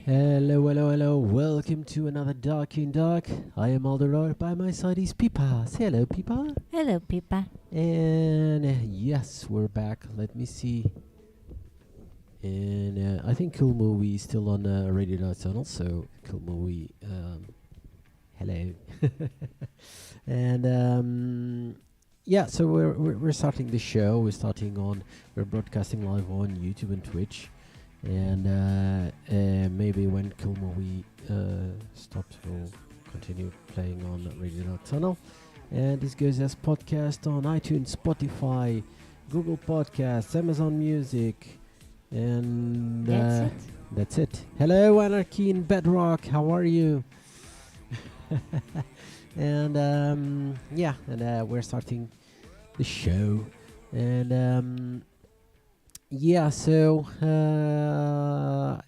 Hello, hello, hello. Welcome to another Dark in Dark. I am Aldero. By my side is Pipa. Say hello, Pipa. Hello, Pippa. And yes, we're back. Let me see. And I think Cool Movie is still on Radio Tunnel. So, Cool Movie, hello. And yeah, so we're starting the show. We're broadcasting live on YouTube and Twitch. And maybe when Cool Movie stops, we'll continue playing on Radio Tunnel. And this goes as podcast on iTunes, Spotify, Google Podcasts, Amazon Music, and that's it. Hello, Anarchy in Bedrock. How are you? And we're starting the show. And yeah, so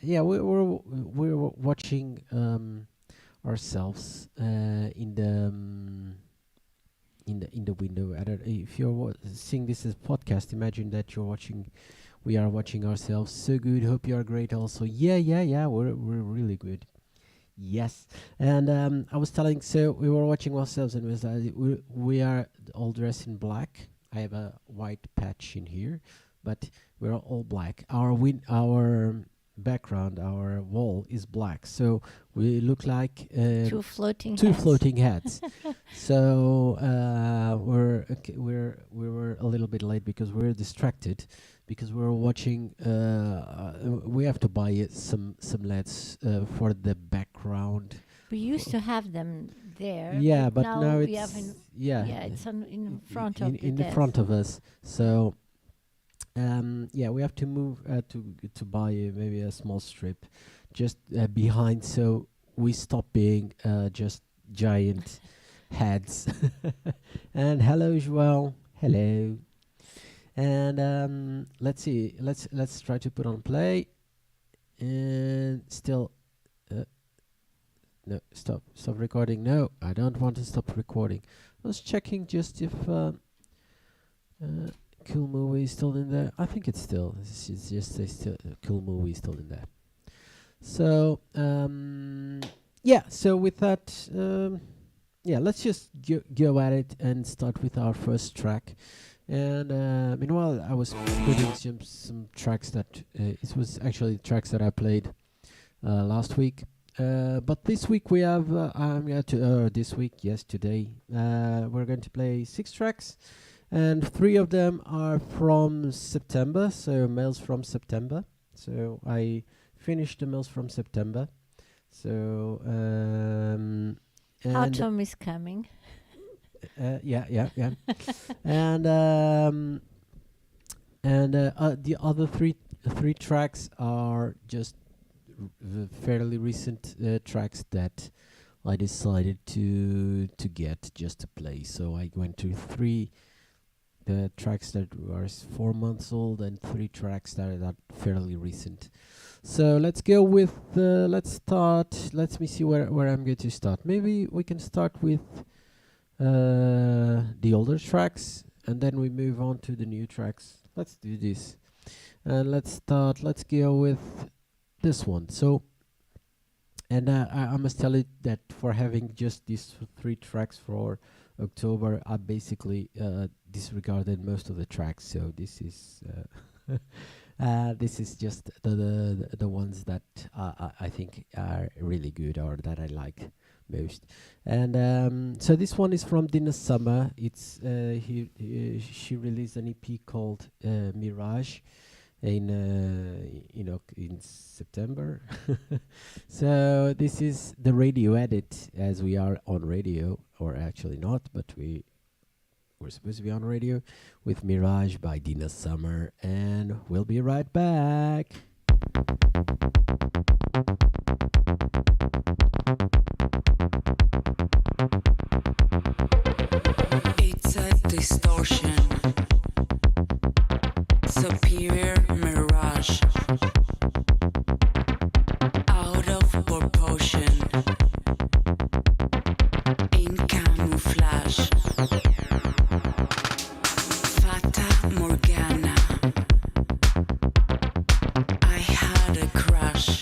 we're watching ourselves in the window. I don't, if you're seeing this as podcast, imagine that we are watching ourselves. So good. Hope you are great. Also, yeah. We're really good. Yes, and I was telling. So we were watching ourselves, and we are all dressed in black. I have a white patch in here, but we're all black. Our background, our wall is black, so we look like two floating heads. So we were a little bit late because we were distracted because we were watching. We have to buy some LEDs for the background. We used to have them there. Yeah, but now we it's have it's in front in the front of us. So. We have to move to buy maybe a small strip just behind, so we stop being just giant heads. And hello, Joel. Hello. And let's see. Let's try to put on play. And still, no, stop recording. No, I don't want to stop recording. I was checking just if. Cool Movie is still in there. I think it's still. It's just Cool Movie is still in there. So So with that, let's just go at it and start with our first track. And meanwhile, I was putting some tracks that it was actually tracks that I played last week. But this week we have. Today we're going to play 6 tracks. And 3 of them are from September, so mails from September. So I finished the mails from September. So autumn is coming. Yeah. And the other three tracks are just fairly recent tracks that I decided to get just to play. So I went to 3. The tracks that are 4 months old and 3 tracks that are fairly recent. So let's go with let's start. Let me see where I'm going to start. Maybe we can start with the older tracks and then we move on to the new tracks. Let's do this. And let's go with this one. So and I must tell you that for having just these 3 tracks for October, I basically disregarded most of the tracks. So this is just the ones that I think are really good or that I like most. And so this one is from Dina Summer. It's she released an EP called Mirage in September. So this is the radio edit, as we are on radio, or actually not, but we're supposed to be on radio with Mirage by Dina Summer, and we'll be right back. It's a distortion. Superior mirage. Out of proportion. In camouflage. Fata Morgana. I had a crush.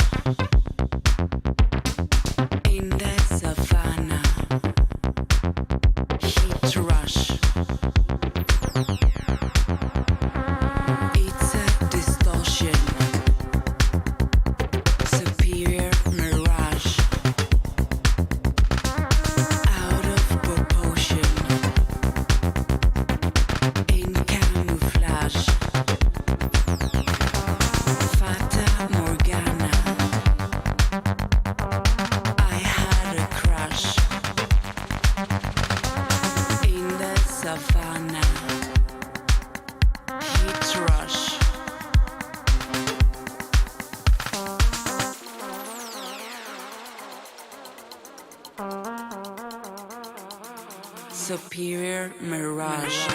Superior Mirage.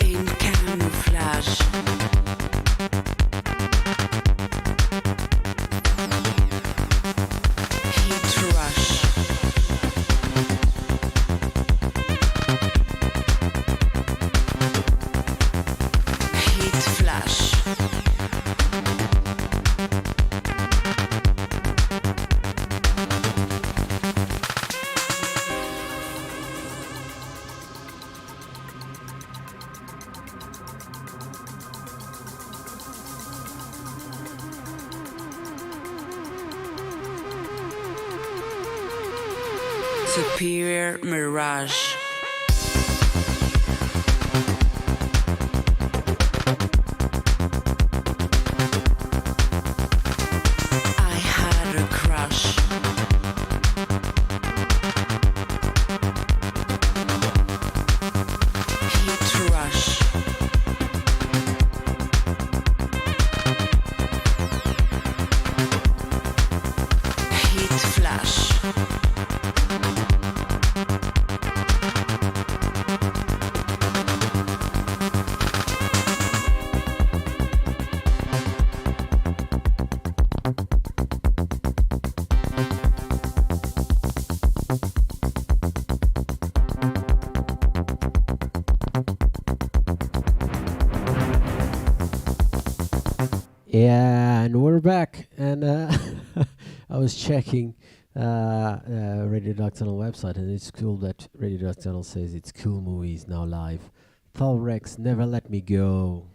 In camouflage. Heat rush. Heat flash. Superior Mirage. I had a crush. Heat rush. Heat flash. Yeah, and we're back. And I was checking Radio Dark Tunnel website, and it's cool that Radio Dark Tunnel says it's cool movies now live. ﷺ, Never Let Me Go.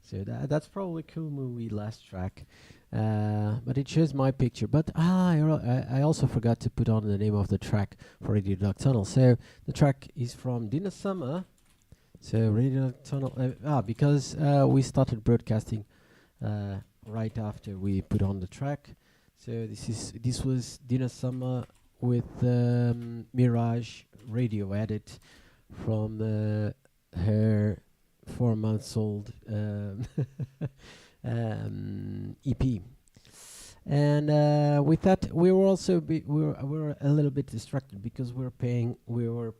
So that's probably a cool movie last track. But it shows my picture. But I also forgot to put on the name of the track for Radio Dark Tunnel. So the track is from Dina Summer. So Radio Dark Tunnel, because we started broadcasting right after we put on the track. So this was Dina Summer with Mirage radio edit from her 4 months old EP. And with that, we were also we were a little bit distracted because we were paying or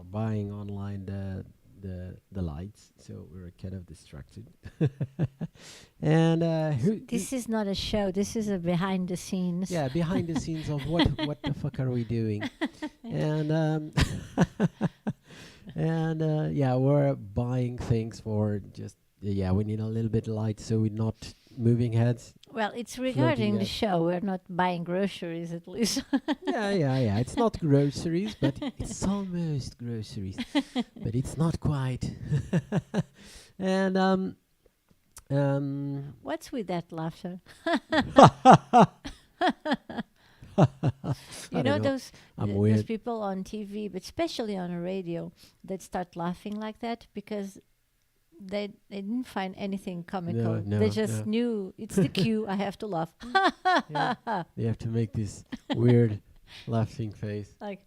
buying online the lights, so we were kind of distracted. And This is not a show. This is a behind the scenes. yeah, behind the scenes of what the fuck are we doing? And yeah, we're buying things for just we need a little bit light so we're not moving heads. Well, it's regarding the out. show. We're not buying groceries, at least. Yeah. It's not groceries, but it's almost groceries, but it's not quite. And What's with that laughter? You know those I'm those weird. people on TV, but especially on a radio, that start laughing like that because they didn't find anything comical. No, They just no. knew it's the cue. I have to laugh. Yeah. You have to make this weird laughing face. Like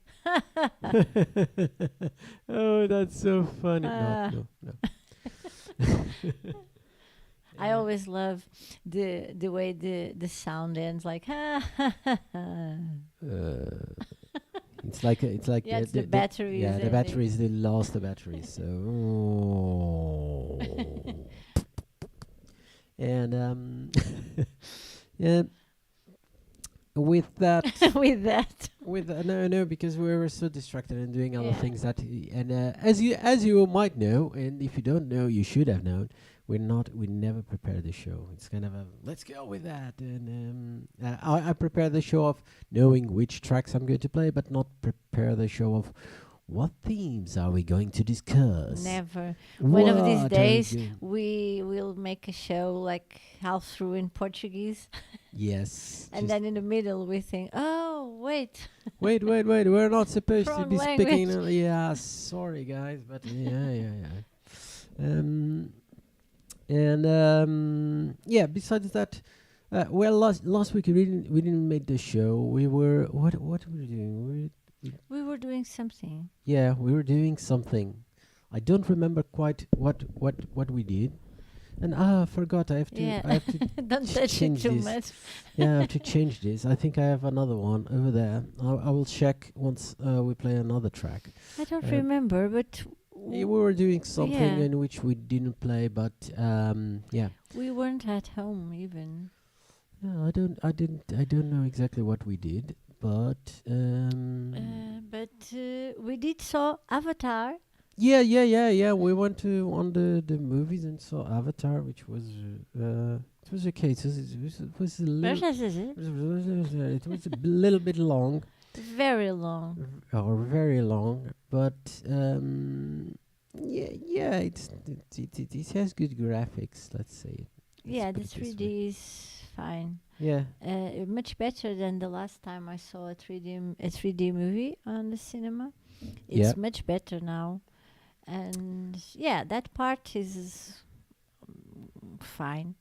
Oh, that's so funny. No. I always love the way the sound ends, like It's like yeah, it's the batteries. yeah, the and batteries. They lost the batteries. So and yeah. With that, with that. no, because we were so distracted and doing other Yeah. things that, and as you might know, and if you don't know, you should have known. We never prepare the show. It's kind of a let's go with that, and I prepare the show of knowing which tracks I'm going to play, but not prepare the show of what themes are we going to discuss. Never. One of these What are days, we we will make a show like half through in Portuguese, yes, and then in the middle we think, oh wait, wait, we're not supposed to Wrong be speaking. language. Yeah, sorry guys, but yeah. And besides that, well, last week we didn't make the show. We were what were we doing? we were doing something. We were doing something. I don't remember quite what we did. And I forgot. I have to. Yeah. I have to Don't touch it change too this. much. Yeah, I have to change this. I think I have another one over there. I will check once we play another track. I don't Uh, remember, but We were doing something yeah. in which we didn't play, but yeah. we weren't at home even. No, I don't know exactly what we did, but But we did saw Avatar. yeah. We went to on the movies and saw Avatar, which was it was okay. It was a little it was a little bit long, Very long. or very long, but yeah, it has good graphics. Let's say. Yeah, the put it this 3D is fine. Yeah. Much better than the last time I saw a 3D movie on the cinema. It's Yeah. much better now, and yeah, that part is fine.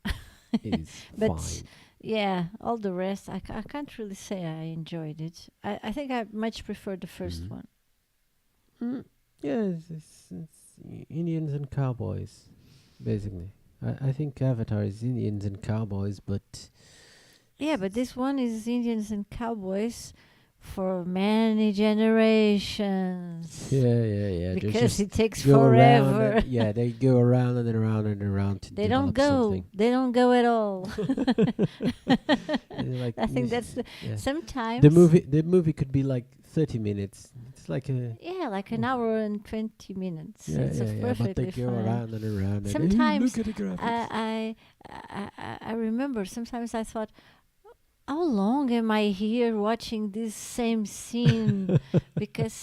Is But fine. yeah, all the rest I can't really say I enjoyed it. I think I much prefer the first Mhm. one. Yeah, it's Indians and cowboys, basically. I think Avatar is Indians and cowboys, but Yeah, but this one is Indians and cowboys for many generations. yeah. Because it takes go around forever. and- yeah, they go around and around and around to They don't develop go. something. They don't go at all. Like I think that's the yeah. sometimes The movie could be like 30 minutes. It's like a yeah, like an hour and 20 minutes. yeah, It's but perfectly they go fine. around and around. And, Sometimes look at the graphics. I remember sometimes I thought, how long am I here watching this same scene? Because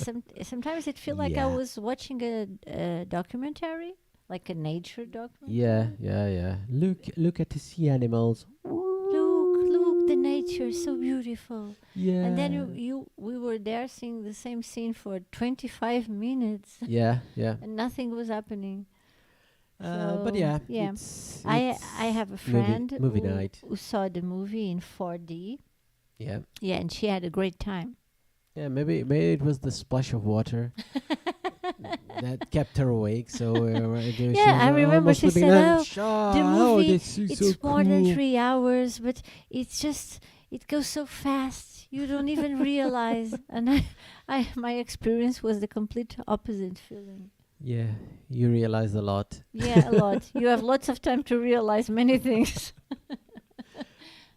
sometimes it feel like I Yeah. was watching a documentary, like a nature documentary. Yeah. Look at the sea animals. Look, the nature is so beautiful. Yeah. And then we were there seeing the same scene for 25 minutes Yeah. and nothing was happening. But So, yeah, yeah. it's I have a friend movie night. who saw the movie in 4D. Yeah. Yeah, and she had a great time. Yeah, maybe it was the splash of water that kept her awake. So Yeah, I remember she said, the movie, this is it's so more than cool." 3 hours, but it goes so fast. You don't even realize. And my experience was the complete opposite feeling. Yeah, you realized a lot. Yeah, a lot. You have lots of time to realize many things.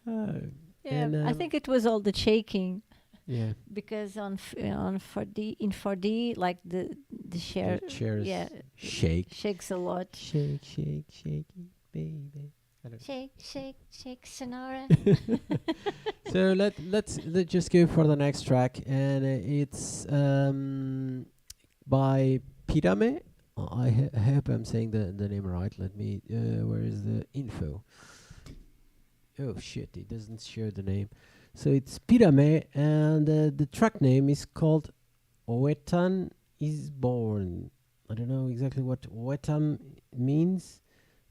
Yeah, And, I think it was all the shaking yeah, because on 4D, like the share, the chairs yeah, shake, shakes a lot. shaky, baby. Shake, Sonora. So let's just go for the next track, and it's by Pirame. I hope I'm saying the name right. Let me. Where is the info? Oh shit! It doesn't show the name. So it's Pirame, and the track name is called Wetan is Born. I don't know exactly what Wetan means.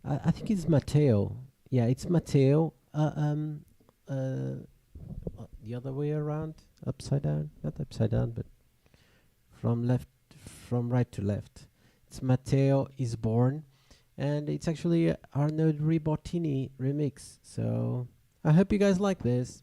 I think it's Matteo. Yeah, it's Matteo. The other way around, upside down. Not upside down, but from right to left. It's Matteo is Born, and it's actually a Arnaud Ribottini remix. So I hope you guys like this.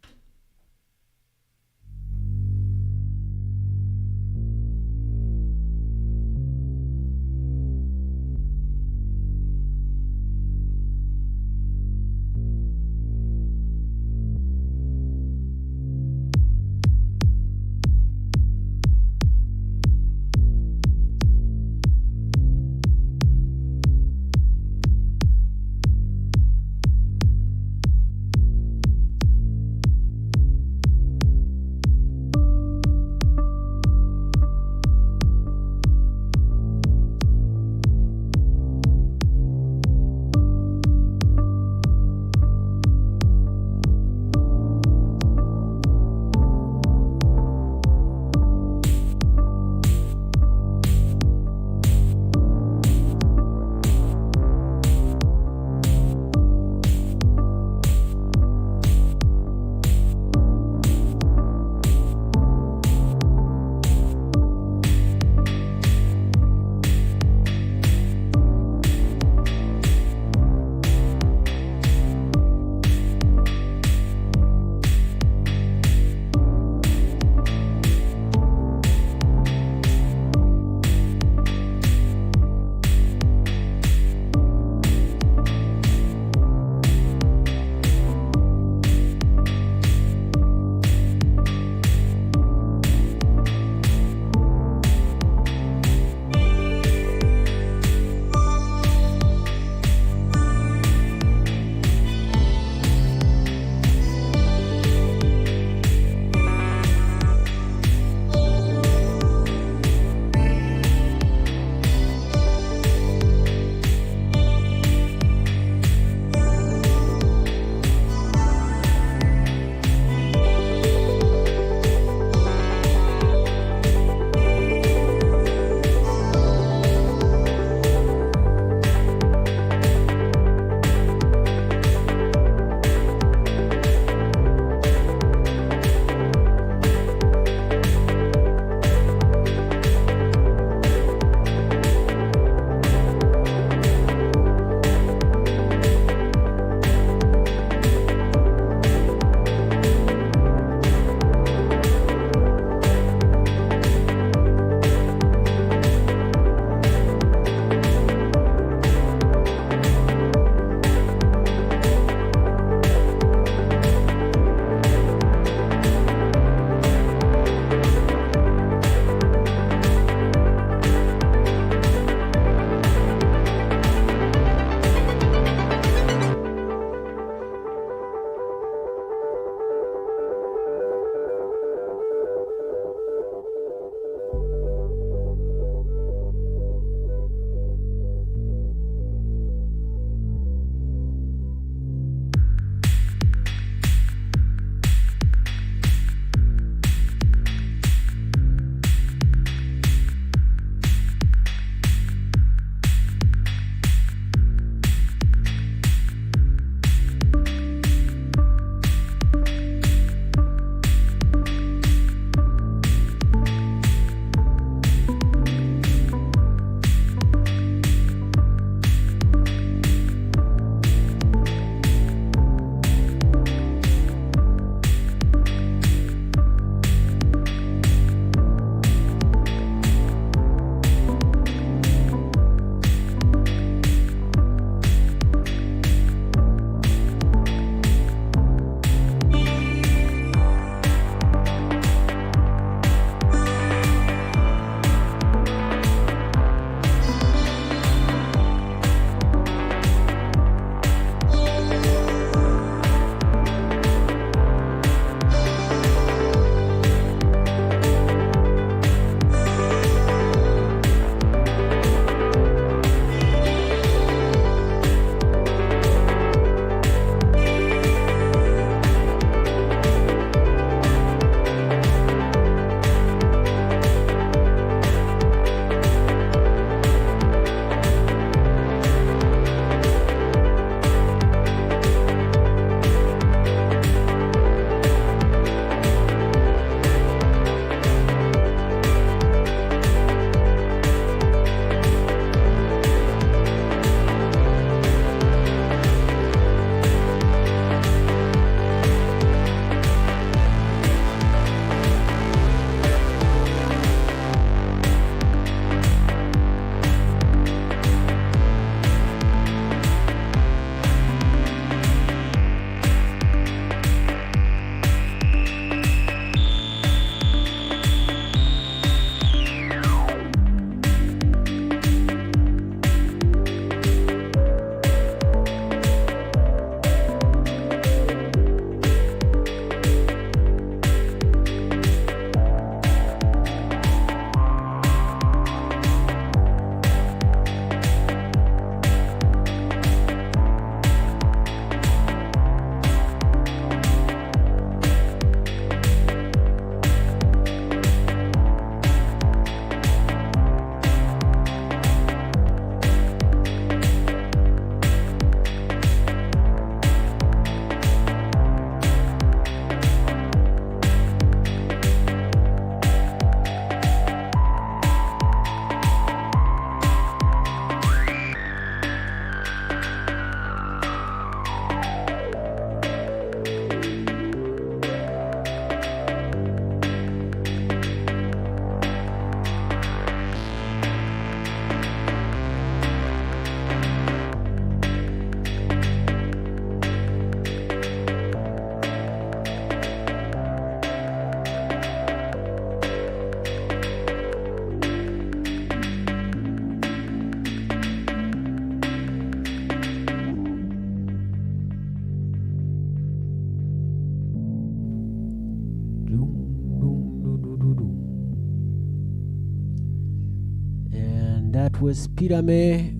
that was Pirame.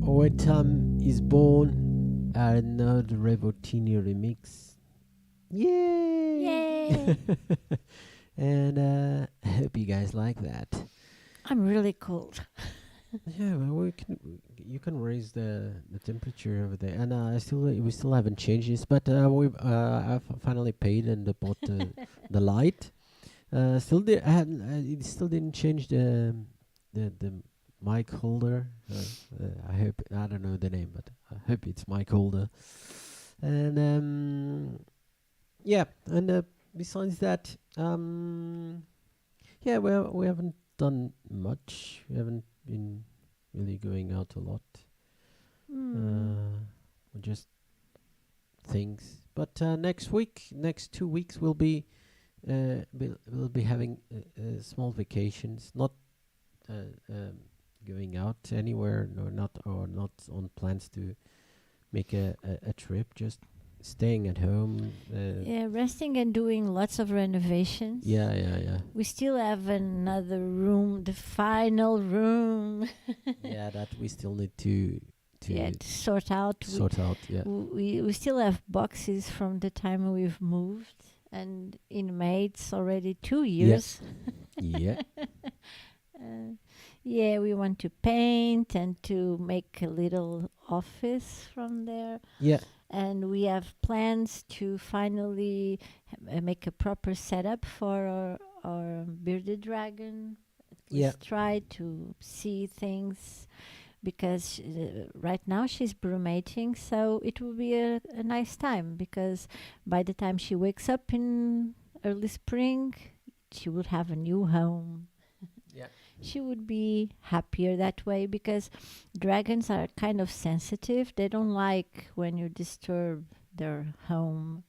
Autumn is Born. Another Revotini remix. Yay! Yay! And I hope you guys like that. I'm really cold. Yeah, well, you can raise the temperature over there, and we still haven't changed this, but I've finally paid and bought the light. It still didn't change the mic holder. I don't know the name, but I hope it's mic holder. And yeah, and besides that, yeah, we haven't done much. We haven't been really going out a lot. Just things. But next 2 weeks we'll be having small vacations, not going out anywhere, not on plans to make a trip, just staying at home. Yeah, resting and doing lots of renovations. Yeah. We still have another room, the final room. Yeah, that we still need to sort out. Yeah. We still have boxes from the time we've moved, and in May it's already 2 years. Yeah. Yeah, we want to paint and to make a little office from there. Yeah. And we have plans to finally make a proper setup for our bearded dragon. Yeah. Let's try to see things, because right now she's brumating, so it will be a nice time, because by the time she wakes up in early spring, she will have a new home. Yeah. She would be happier that way, because dragons are kind of sensitive. They don't like when you disturb their home.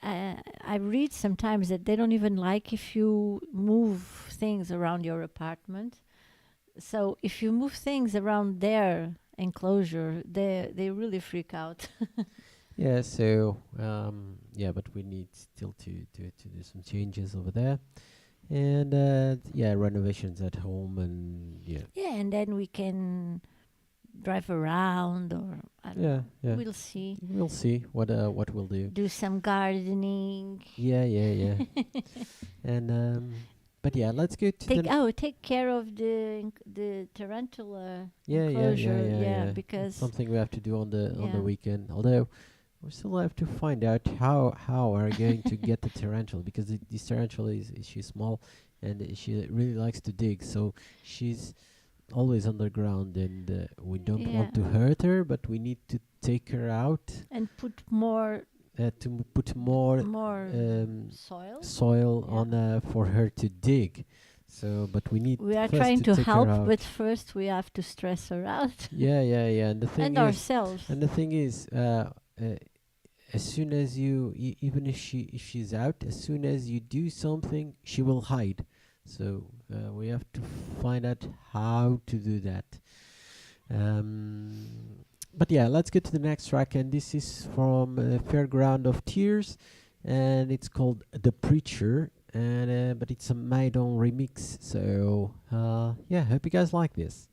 I read sometimes that they don't even like if you move things around your apartment. So if you move things around their enclosure, they really freak out. Yeah, so but we need still to do some changes over there. And renovations at home, and Yeah, and then we can drive around, or I don't know. Yeah. We'll see. We'll see what we'll do. Do some gardening. Yeah. And but yeah, let's go to take care of the tarantula yeah, enclosure. Because something we have to do on the weekend. Although we still have to find out how we're going to get the tarantula, because this tarantula she's small and she really likes to dig, so she's always underground, and we don't want to hurt her, but we need to take her out and put more soil on for her to dig. So, but we are trying to help, but first we have to stress her out. Yeah. And the thing and ourselves. And the thing is, as soon as even if she's out, as soon as you do something, she will hide. So we have to find out how to do that. But yeah, let's get to the next track, and this is from Fairground of Tears, and it's called The Preacher, and but it's a Maidon remix. So hope you guys like this.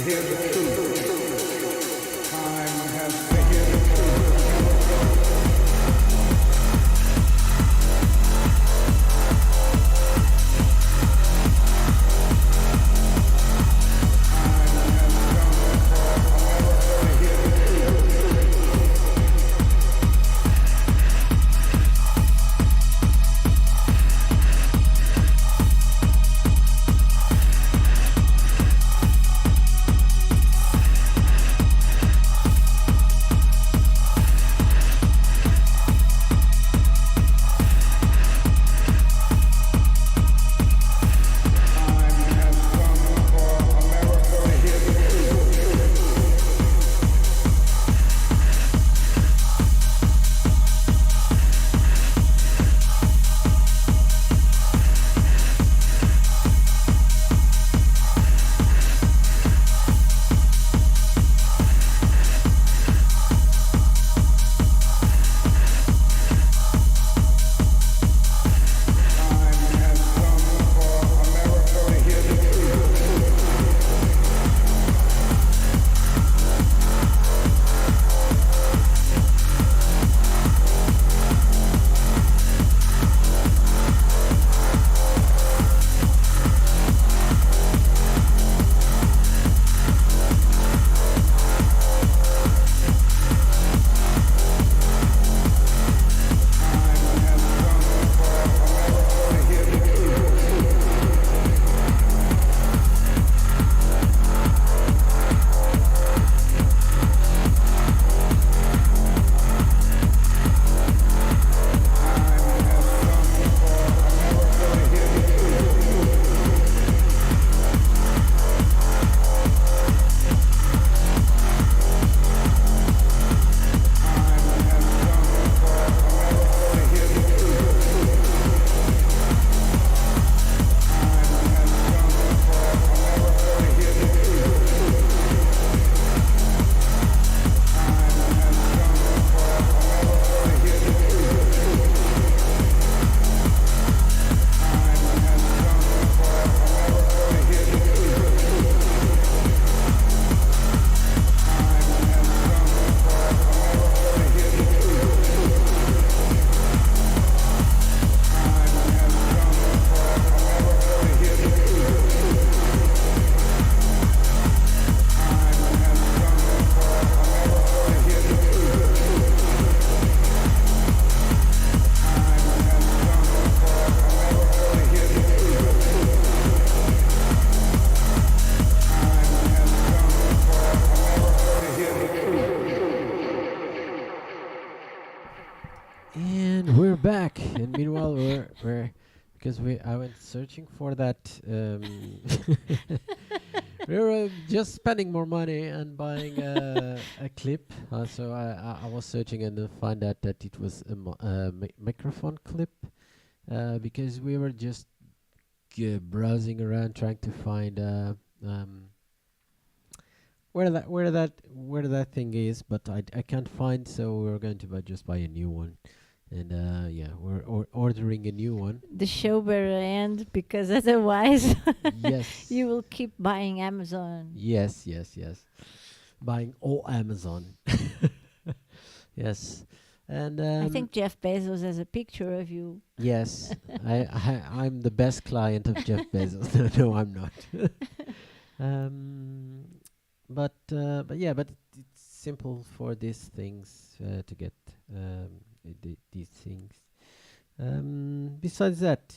hear the truth. Time has to hear the truth. And we're back. And meanwhile, we're because I went searching for that. We were just spending more money and buying a clip. So I was searching and find out that it was a microphone clip. Because we were just browsing around trying to find where that thing is, but I can't find. So we're going to just buy a new one. And yeah, we're ordering a new one. The show better end because otherwise Yes. you will keep buying Amazon. Yes. Buying all Amazon. Yes. And I think Jeff Bezos has a picture of you. yes, I'm the best client of Jeff Bezos. No, I'm not. But it's simple for these things to get these things. Besides that,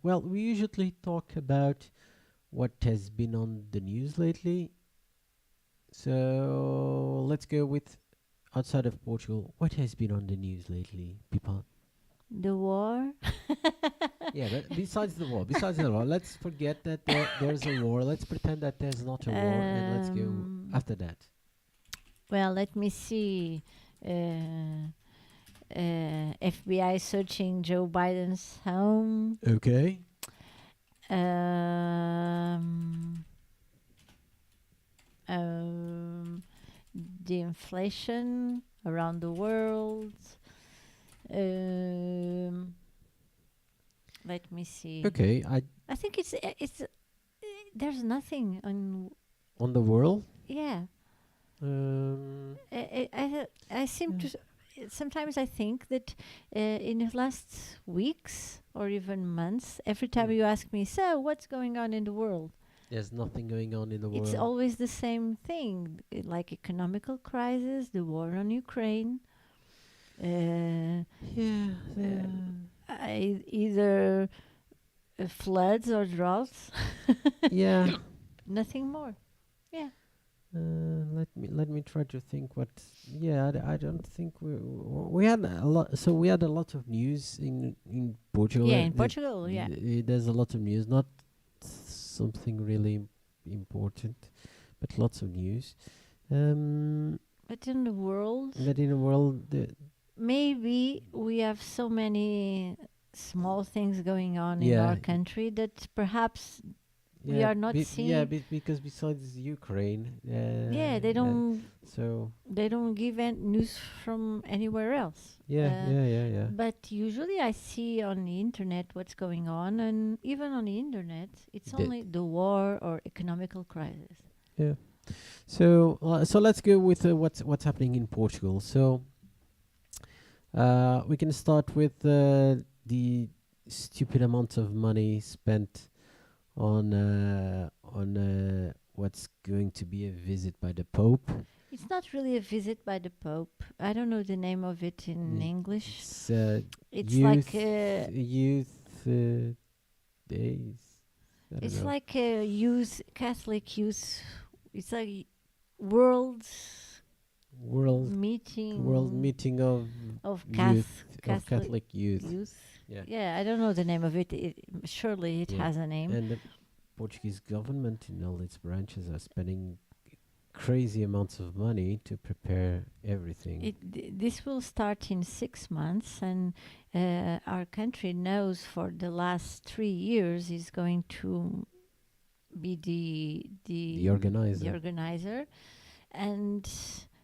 well, we usually talk about what has been on the news lately. So let's go with outside of Portugal. What has been on the news lately, people? The war. Yeah, but besides the war, let's forget that there's a war. Let's pretend that there's not a war, and let's go after that. Well, let me see. FBI searching Joe Biden's home. Okay. The inflation around the world. Let me see. Okay. I think it's there's nothing on the world. Yeah. Um, I seem to. Sometimes I think that in the last weeks or even months, every time Mm. you ask me, so what's going on in the world? there's nothing going on in the It's world. always the same thing, like economical crisis, the war on Ukraine, Yeah. either floods or droughts. Yeah. Nothing more. Yeah. Let me try to think what. Yeah, I don't think we had a lot. So we had a lot of news in Portugal. Yeah, in Portugal. Yeah. There's a lot of news, not something really important, but lots of news. But in the world, But in the world, maybe we have so many small things going on in Yeah. our country that perhaps we yeah, are not yeah, seeing. because besides Ukraine, Yeah, they don't so give news from anywhere else. yeah. But usually I see on the internet what's going on, and even on the internet, it's The- only the war or economical crisis. Yeah. So let's go with what's happening in Portugal. So we can start with the stupid amount of money spent on what's going to be a visit by the Pope. It's not really a visit by the Pope. I don't know the name of it in Mm. English. It's It's like youth days. I don't it's know. like a Catholic youth. It's like world world meeting world meeting of of youth of Catholic Catholic youth. youth. Yeah. Yeah, I don't know the name of it. Surely it Yeah. has a name. And the Portuguese government in all its branches are spending crazy amounts of money to prepare everything. This will start in 6 months, and our country knows for the last 3 years is going to be The organizer. the organizer, and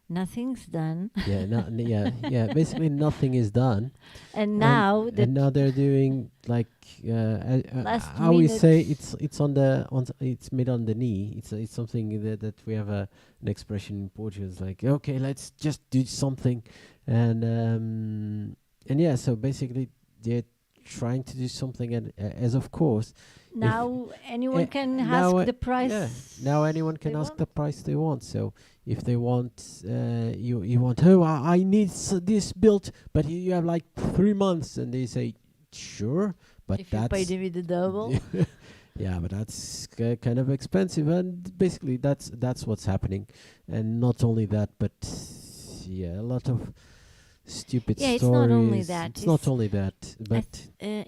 nothing's done. Yeah. Basically, nothing is done. And now and now they're doing like Last how we say minute. it's it's made on the knee. It's something that we have an expression in Portugal. It's like, okay, let's just do something, and yeah. So basically, they're trying to do something, and as of course, now anyone eh, can now, ask the price. yeah, now anyone can they ask want. the price they want. So if they want, you want, oh, I need this built, but you have like 3 months, and they say, sure, but If you pay them with the double. yeah, but that's kind of expensive, and basically that's what's happening, and not only that, but yeah, a lot of stupid Yeah, stories. it's not only that. It's not only that, but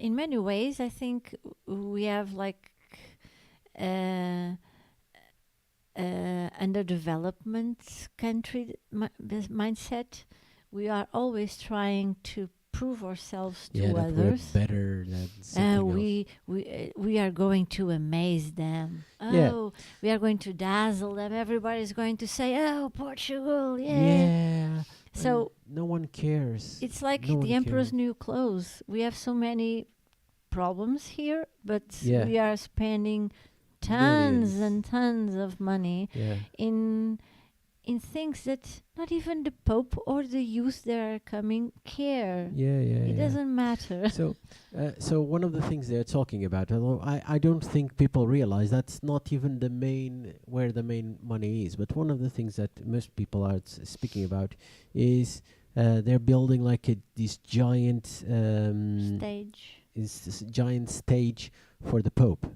In many ways, I think we have like underdevelopment country mindset. We are always trying to prove ourselves to yeah, that we're others. better than something else. We are going to amaze them. Yeah. Oh, we are going to dazzle them. Everybody's going to say, "Oh, Portugal, yeah." Yeah. So and no one cares. it's like No one the emperor's cares. new clothes. We have so many problems here, but Yeah. we are spending tons Millions. and tons of money Yeah. in things that not even the Pope or the youth that are coming care. Yeah. It doesn't matter. So one of the things they're talking about, although I don't think people realize that's not even where the main money is, but one of the things that most people are speaking about is they're building like this giant Stage. this giant stage for the Pope.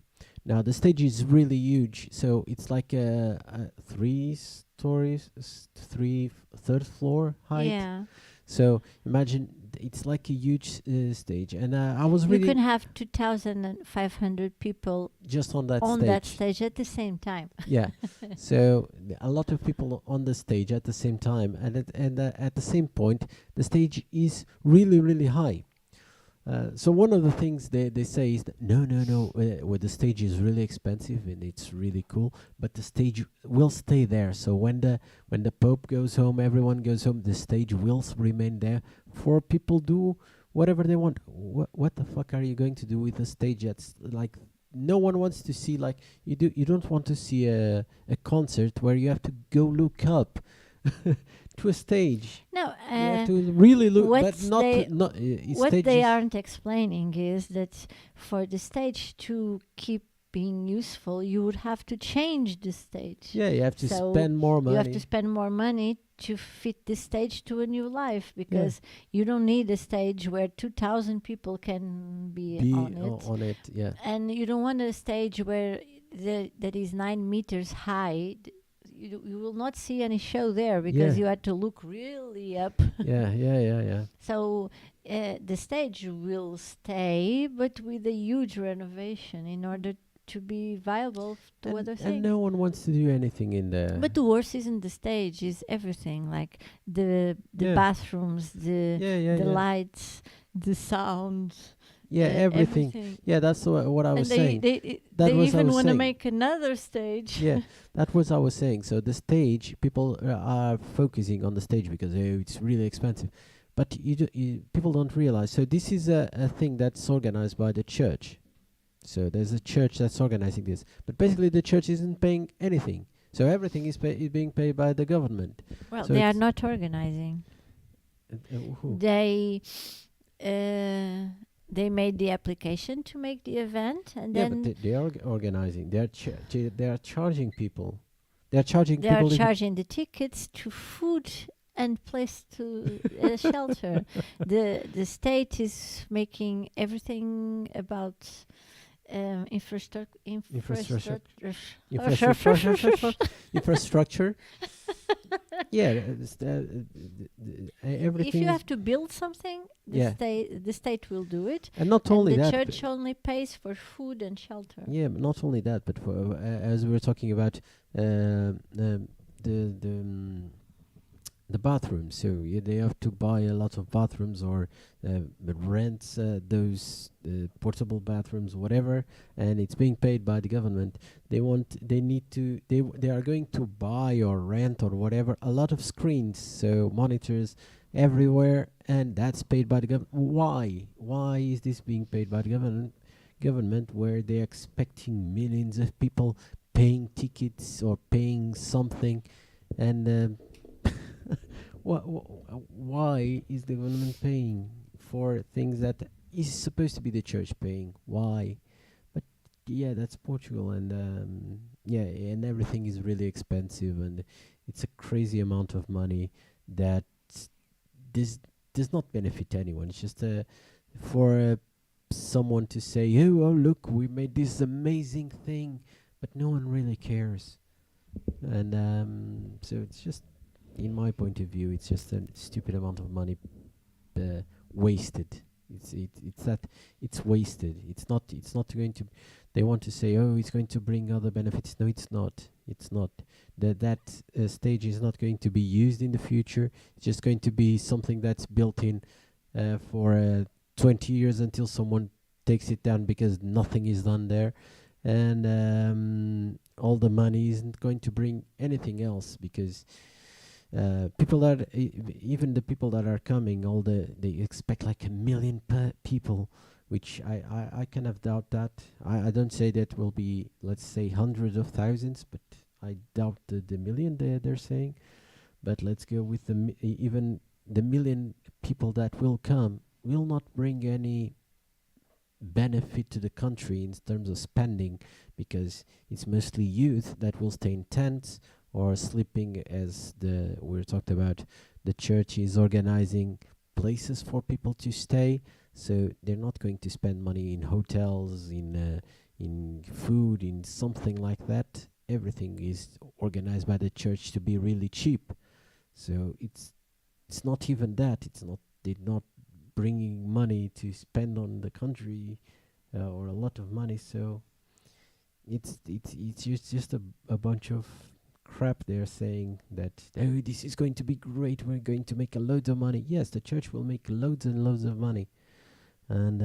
Now the stage is really huge, so it's like a 3 stories, third floor height. Yeah. So imagine it's like a huge stage, and I was You really can have 2,500 people just on that on stage. that stage at the same time. Yeah, so a lot of people on the stage at the same time, and at the same point, the stage is really really high. So one of the things they say is that no, well, the stage is really expensive and it's really cool, but the stage will stay there. So when the Pope goes home, everyone goes home, the stage will remain there for people do whatever they want. What the fuck are you going to do with a stage that's like no one wants to see, like, you don't want to see a concert where you have to go look up to a stage. No, You have to really look, but what's not they- not what stage they is- aren't explaining is that for the stage to keep being useful, you would have to change the stage. Yeah, you have to So spend more money. You have to spend more money to fit the stage to a new life, because you don't need a stage where 2,000 people can be on it. Yeah. And you don't want a stage where that is 9 meters high. You will not see any show there because Yeah. you had to look really up. Yeah. So the stage will stay, but with a huge renovation in order to be viable to other And things. no one wants to do anything in there. But the worst isn't the stage; is everything, like the Yeah. bathrooms, the yeah. lights, the sound. Everything. Yeah, that's what I was and saying. they That was I even was want to saying. make another stage. Yeah, that was I was saying. So the stage, people are focusing on the stage because it's really expensive, but people don't realize. So this is a thing that's organized by the church. So there's a church that's organizing this, but basically the church isn't paying anything. So everything is being paid by the government. Well, So they are it's- not organizing. Who? They made the application to make the event, and Yeah, then but they are organizing. They are charging people. They are charging they are people. charging the tickets to food and place to shelter. The state is making everything about infrastructure. Infrastructure. Yeah, everything. If you is- have to build something, the state will do it. and not only And the that. church only pays for food and shelter. Yeah, but not only that, but for, as we were talking about the bathrooms. So they have to buy a lot of bathrooms or rent those portable bathrooms, whatever, and it's being paid by the government. They are going to buy or rent or whatever a lot of screens, so monitors everywhere, and that's paid by the government. Why is this being paid by the government where they're expecting millions of people paying tickets or paying something, and why is the government paying for things that is supposed to be the church paying? Why? But yeah, that's Portugal, and and everything is really expensive, and it's a crazy amount of money that this does not benefit anyone. It's just for someone to say, oh look, we made this amazing thing, but no one really cares. And so it's just, in my point of view, it's just a stupid amount of money wasted. It's wasted. It's not going to. They want to say, oh, it's going to bring other benefits. No, it's not. It's not. That stage is not going to be used in the future. It's just going to be something that's built in for 20 years until someone takes it down, because nothing is done there, and all the money isn't going to bring anything else, because people that even the people that are coming, they expect like 1 million people, which I kind of doubt that. I don't say that will be, let's say, hundreds of thousands, but I doubt the million they're saying. But let's go with even the million people that will come will not bring any benefit to the country in terms of spending, because it's mostly youth that will stay in tents or sleeping, as we talked about. The church is organizing places for people to stay, so they're not going to spend money in hotels, in food, in something like that. Everything is organized by the church to be really cheap. So it's not even that. They're not bringing money to spend on the country, or a lot of money. So it's just a bunch of crap. They're saying that, oh, this is going to be great, we're going to make a loads of money. Yes, the church will make loads and loads of money, and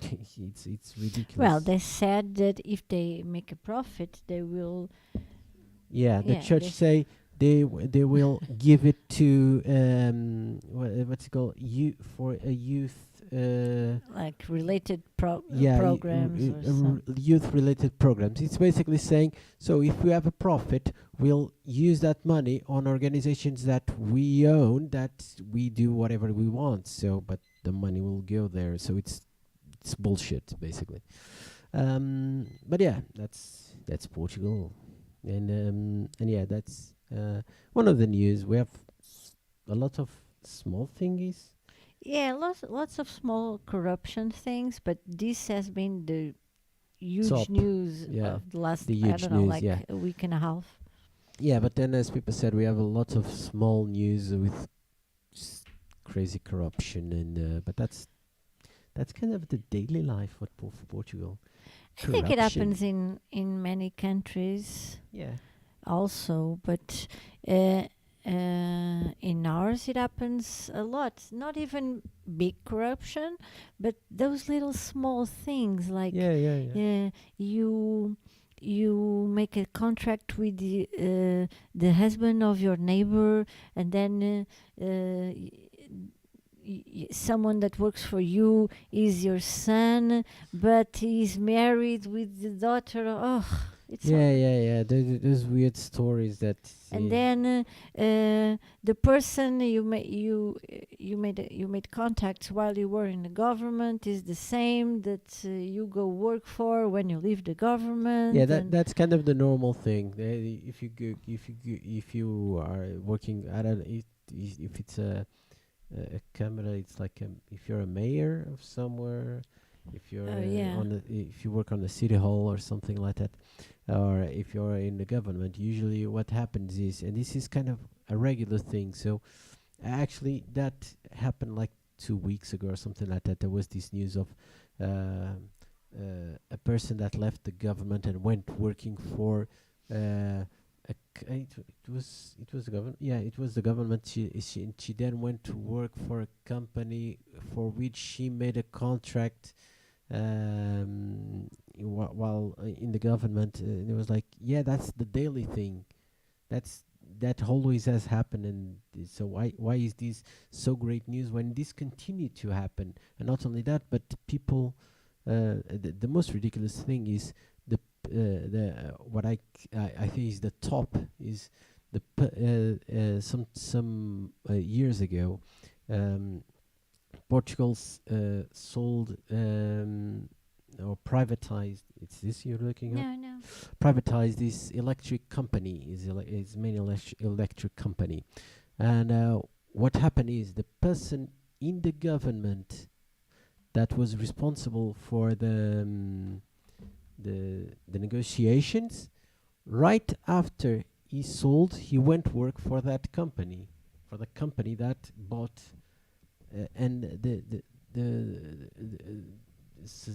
it's ridiculous. Well, they said that if they make a profit, they will. the yeah, church they say, they will give it to what's it called, for a youth. Like related Yeah, programs or some. youth-related programs. It's basically saying, so if we have a profit, we'll use that money on organizations that we own, that we do whatever we want. So, but the money will go there. So it's bullshit, basically. But yeah, that's Portugal, and yeah, that's one of the news. We have a lot of small thingies. Yeah, lots of small corruption things, but this has been the huge Top, news yeah, of the last, the I huge don't know, news, like yeah. a week and a half. Yeah, but then, as people said, we have a lot of small news with crazy corruption, and but that's kind of the daily life for Portugal. I think it Corruption. happens in many countries Yeah. also, but in ours it happens a lot. Not even big corruption, but those little small things like Yeah. you make a contract with the husband of your neighbor, and then someone that works for you is your son, but he's married with the daughter. Oh, it's all. Yeah. Those weird stories that. And then the person you made contacts while you were in the government is the same that you go work for when you leave the government. Yeah, and that's kind of the normal thing. If you are working at if it's a camera, it's like if you're a mayor of somewhere, if you're yeah. if you work on the city hall or something like that, or if you're in the government, usually what happens is, and this is kind of a regular thing. So actually, that happened like 2 weeks ago or something like that. There was this news of a person that left the government and went working for it was the government. Yeah, it was the government. She then went to work for a company for which she made a contract while in the government. And it was like, yeah, that's the daily thing. That always has happened. And so why is this so great news when this continued to happen? And not only that, but people. The most ridiculous thing is what I think is the top is some years ago, Portugal sold or privatized. It's this you're looking at. no. Privatized this electric company. Is main electric company, and what happened is the person in the government that was responsible for the negotiations, right after he sold, he went work for that company, for the company that bought and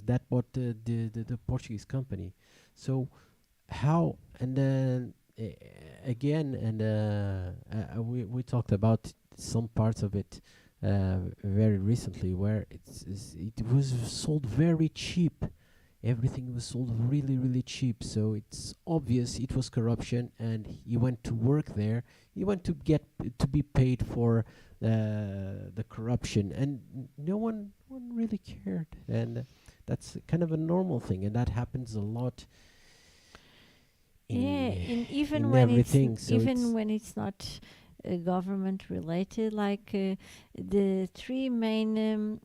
that bought the Portuguese company. So how, and then again, and we talked about some parts of it very recently, where it was sold very cheap. Everything was sold really cheap, so it's obvious it was corruption, and he went to work there. He went to get to be paid for the corruption, and no one really cared. And that's kind of a normal thing, and that happens a lot. Even in when everything, it's so even when it's not government related, like the three main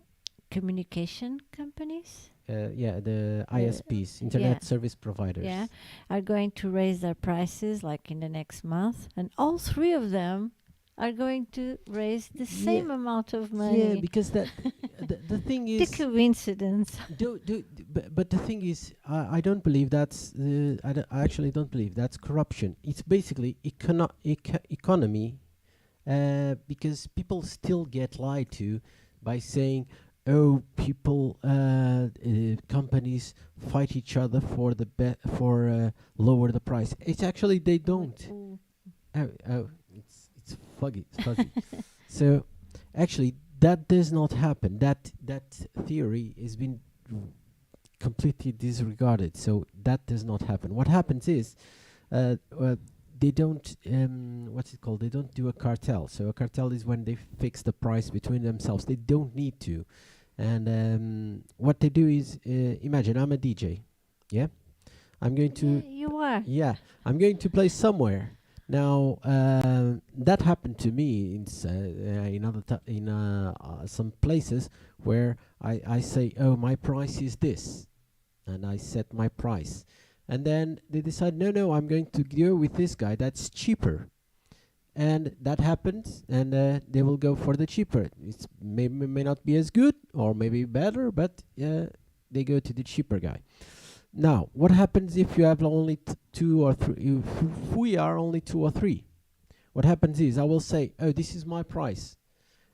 communication companies. The ISPs, internet service providers. Yeah, are going to raise their prices like in the next month, and all three of them are going to raise the same amount of money. Yeah, because the thing is, the coincidence. But the thing is, I don't believe that's. I actually don't believe that's corruption. It's basically economy, because people still get lied to by saying, "Oh, people, companies fight each other for lower the price." It's actually they don't. It's fuzzy. So actually that does not happen. That theory has been completely disregarded. So that does not happen. What happens is they don't what's it called? They don't do a cartel. So a cartel is when they fix the price between themselves. They don't need to. And what they do is, imagine I'm a DJ. Yeah, I'm going to. Yeah, you are. Yeah, I'm going to play somewhere. Now that happened to me in other some places where I say, oh, my price is this, and I set my price, and then they decide, no, I'm going to go with this guy that's cheaper, and that happens, and they will go for the cheaper. It's may not be as good or maybe better, but they go to the cheaper guy. Now, what happens if you have only two or three? If we are only two or three, what happens is I will say, oh, this is my price.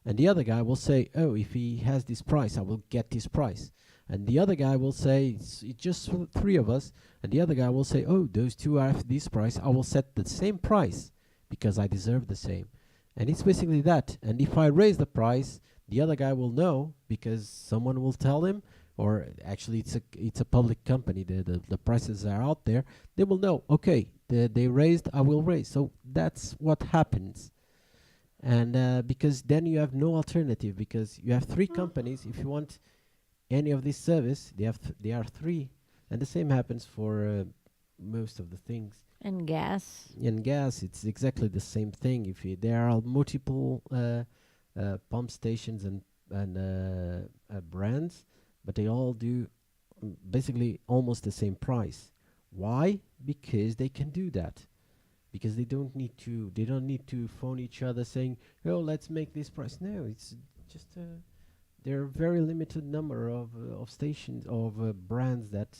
And the other guy will say, oh, if he has this price, I will get this price. And the other guy will say, it's just for the three of us. And the other guy will say, oh, those two have this price. I will set the same price because I deserve the same. And it's basically that. And if I raise the price, the other guy will know because someone will tell him, or actually it's a public company, the prices are out there. They will know, okay, they raised, I will raise. So that's what happens. And because then you have no alternative, because you have three companies. If you want any of this service, they are three. And the same happens for most of the things. And gas. In gas, it's exactly the same thing. If there are multiple pump stations and brands, but they all do basically almost the same price. Why? Because they can do that. Because they don't need to phone each other saying, oh, let's make this price. No, it's just there are very limited number of stations, of brands that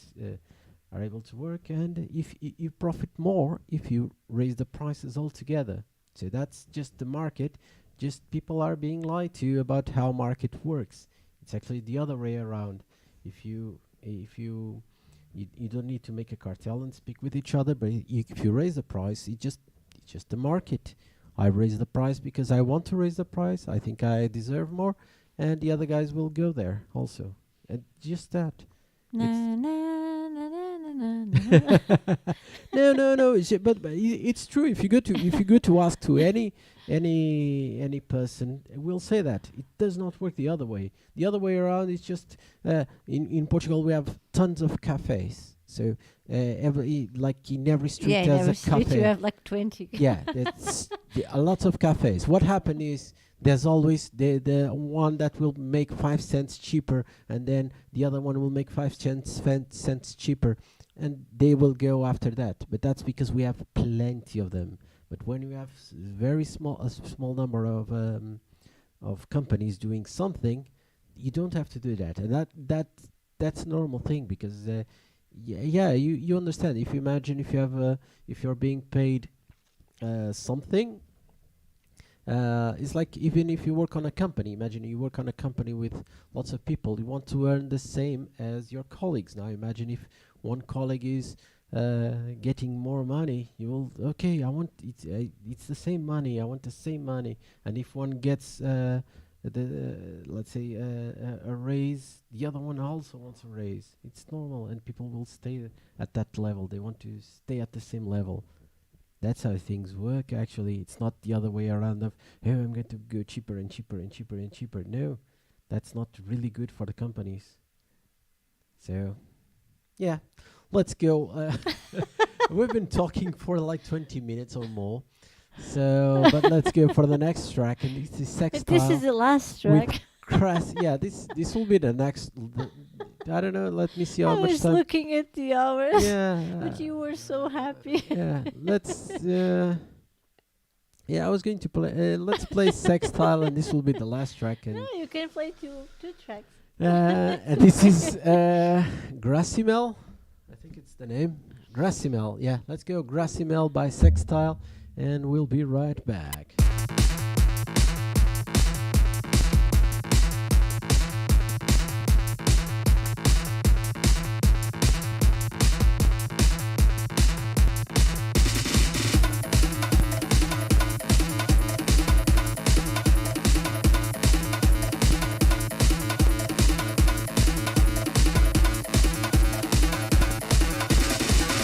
are able to work, and if you profit more if you raise the prices altogether. So that's just the market. Just people are being lied to about how market works. It's actually the other way around. If you don't need to make a cartel and speak with each other, but if you raise the price, it's just the market. I raise the price because I want to raise the price. I think I deserve more, and the other guys will go there also. And just that. Na, na, na, na, na, na. No. But it's true. If you go to ask to any person, will say that it does not work the other way. The other way around is just in Portugal we have tons of cafes. So like in every street Yeah, in there's every a street cafe. you have like 20. Yeah, that's a lot of cafes. What happened is there's always the one that will make 5 cents cheaper, and then the other one will make 5 cents cheaper, and they will go after that. But that's because we have plenty of them. But when you have very small number of companies doing something, you don't have to do that, and that's a normal thing, because you understand. If you imagine if you're being paid something. It's like even if you work on a company, imagine you work on a company with lots of people, you want to earn the same as your colleagues. Now imagine if one colleague is getting more money, you will, okay, I want it's the same money, I want the same money. And if one gets let's say a raise, the other one also wants a raise. It's normal, and people will stay at that level. They want to stay at the same level. That's how things work, actually. It's not the other way around of, oh, I'm going to go cheaper and cheaper and cheaper and cheaper. No, that's not really good for the companies. So, yeah, let's go. We've been talking for like 20 minutes or more. So, but let's go for the next track. And it's the sex This is the last track. Yeah, this will be the next. I don't know. Let me see how I much was time. looking at the hours. Yeah. But you were so happy. Yeah, let's. I was going to play. Let's play *TA*, and this will be the last track. And No, you can play two tracks. and this is Grassimel. I think it's the name. Grassimel. Yeah, let's go Grassimel by *TA*, and we'll be right back.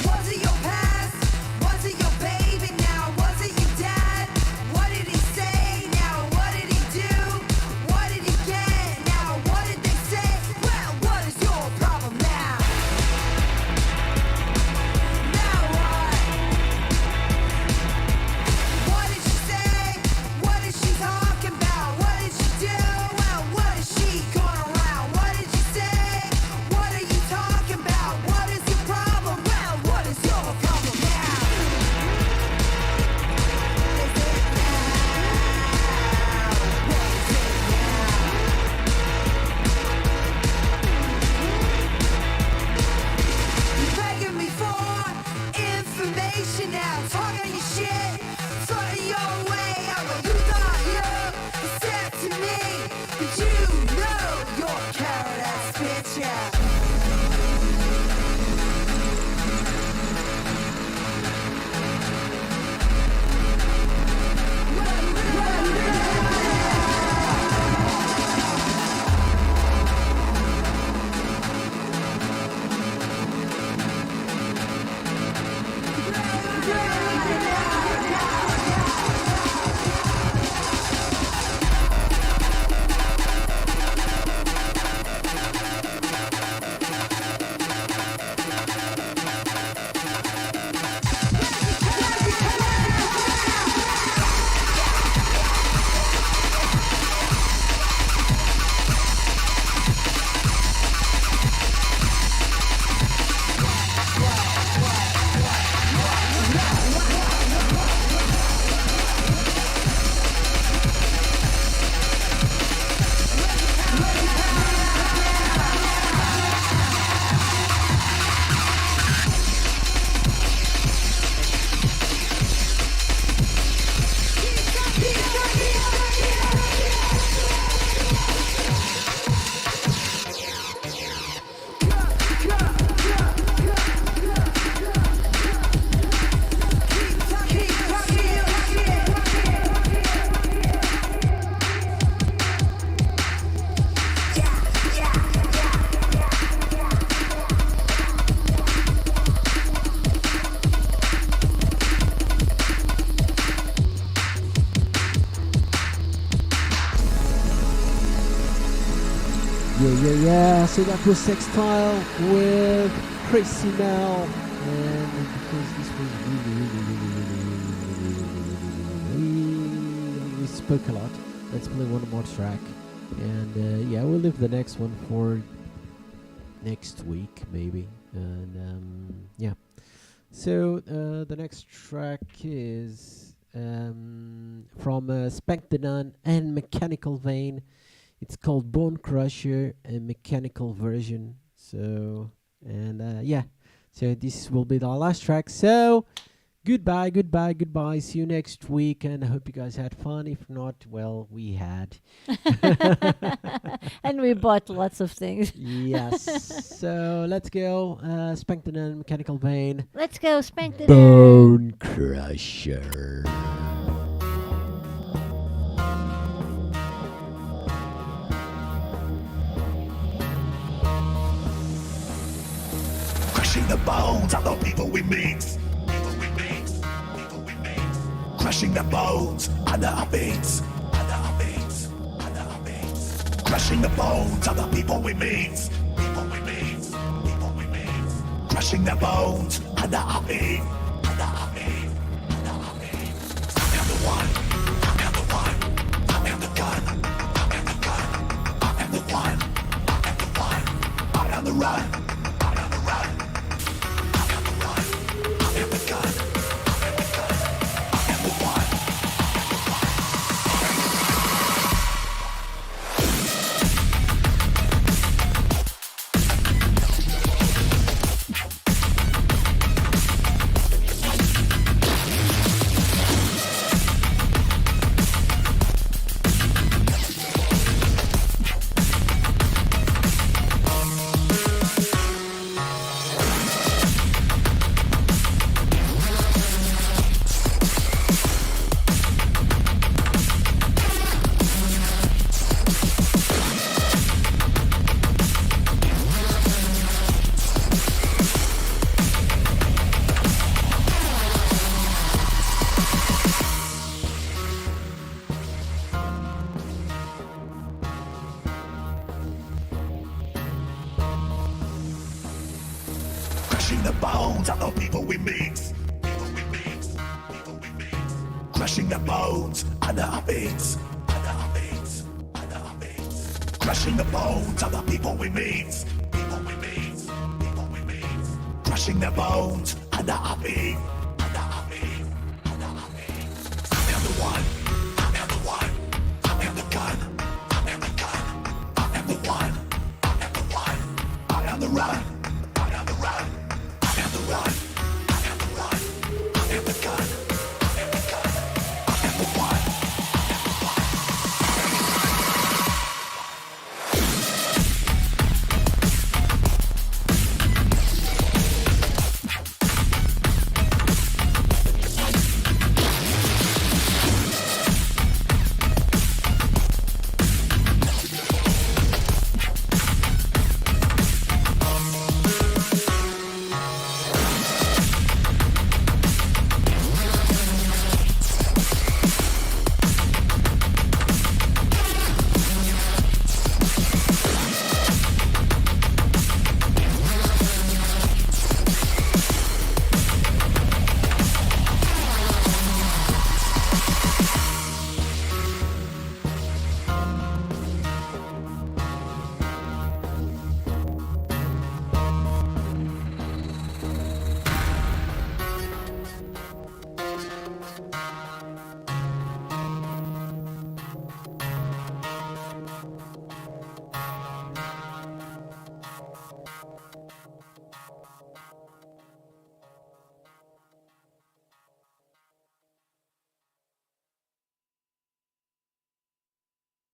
Was it your past? Was it your baby now? Yeah. So that was Sextile with Crazy Mel. And because this was really, we spoke a lot, let's play one more track. And yeah, we'll leave the next one for next week, maybe. And yeah. So the next track is from Spank the Nun and Mechanical Vein. It's called Bone Crusher, a mechanical version. So, and yeah. So this will be the last track. So, goodbye. See you next week, and I hope you guys had fun. If not, well, we had. And we bought lots of things. Yes. So let's go. Spank the Nun, Mechanical Vein. Let's go spank the Bone Crusher. Crushing the bones of the people we meet. Crushing the bones under our beats. Crushing the bones of the people we meet. Crushing the bones under our feet. I am the one. I am the one. I am the gun. I am the gun. I am the one. I am the one. I am the run. Crushing the bones of the people we meet. Crushing the bones under our beats. Crushing the bones of the people we meet. Crushing the bones under our feet. I am the one.